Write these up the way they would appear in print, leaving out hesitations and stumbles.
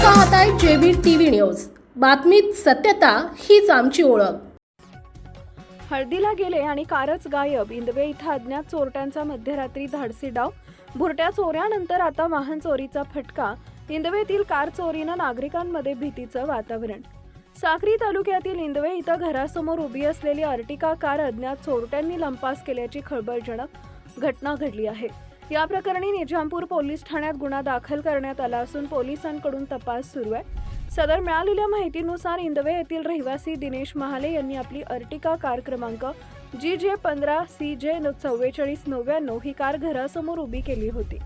पाहताय JB TV news. बातमीत सत्यता हीच आमची ओळख। हळदीला गेले आणि कारच गायब। इंदवे इथं अज्ञात चोरट्यांचा मध्यरात्री धाडसी डाव। भुरट्या चोऱ्यानंतर आता वाहन चोरीचा फटका। इंदवेतील कार चोरीनं नागरिकांमध्ये भीतीचं वातावरण। साक्री तालुक्यातील इंदवे इथं घरासमोर उभी असलेली अर्टिका कार अज्ञात चोरट्यांनी लंपास केल्याची खळबळजनक घटना घडली आहे। या प्रकरणी निजामपूर पोलीस ठाण्यात गुन्हा दाखल करण्यात आला असून पोलिसांकडून तपास सुरू आहे। सदर मिळालेल्या माहितीनुसार इंदवे येथील रहिवासी दिनेश महाले यांनी आपली अर्टिका कार क्रमांक GJ15 CJ 4499 ही कार घरासमोर उभी केली होती।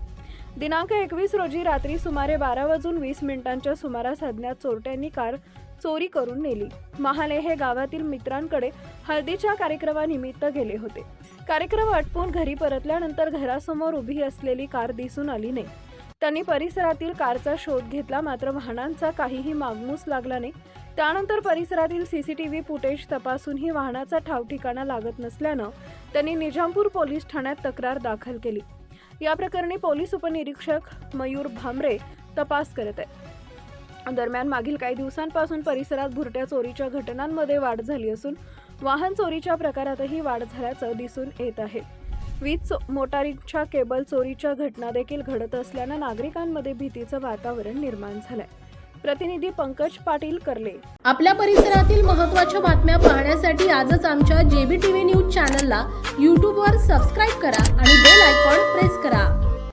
दिनांक 21 रोजी रात्री सुमारे 12:20 सुमारास अज्ञात चोरट्यांनी कार चोरी करून नेली। महाले हे गावातील मित्रांकडे हळदीच्या कार्यक्रमानिमित्त गेले होते। कार्यक्रम आटपून घरी परतल्यानंतर घरासमोर उभी असलेली कार दिसून आली नाही। त्यांनी परिसरातील कारचा शोध घेतला, मात्र वाहनांचा काहीही मागमूस लागला नाही। त्यानंतर परिसरातील CCTV फुटेज तपासूनही वाहनाचा ठावठिकाणा लागत नसल्यानं त्यांनी निजामपूर पोलीस ठाण्यात तक्रार दाखल केली। या प्रकरणी पोलीस उपनिरीक्षक मयूर भामरे तपास करत आहेत। दरम्यान मागील काही दिवसांपासून परिसरात भुरट्या चोरीच्या घटनांमध्ये वाढ झाली असून वाहन चोरीच्या प्रकारातही वाढ झाल्याचं दिसून येत आहे। वीज मोटारींच्या केबल चोरीच्या घटना देखील घडत असल्यानं नागरिकांमध्ये भीतीचं वातावरण निर्माण झालंय। प्रतिनिधी पंकज पाटील कर्ले। आपल्या परिसरातील महत्त्वाच्या बातम्या पाहण्यासाठी आजच आमच्या जेबी टीव्ही न्यूज चॅनलला YouTube वर सबस्क्राइब करा आणि बेल आयकॉन प्रेस करा।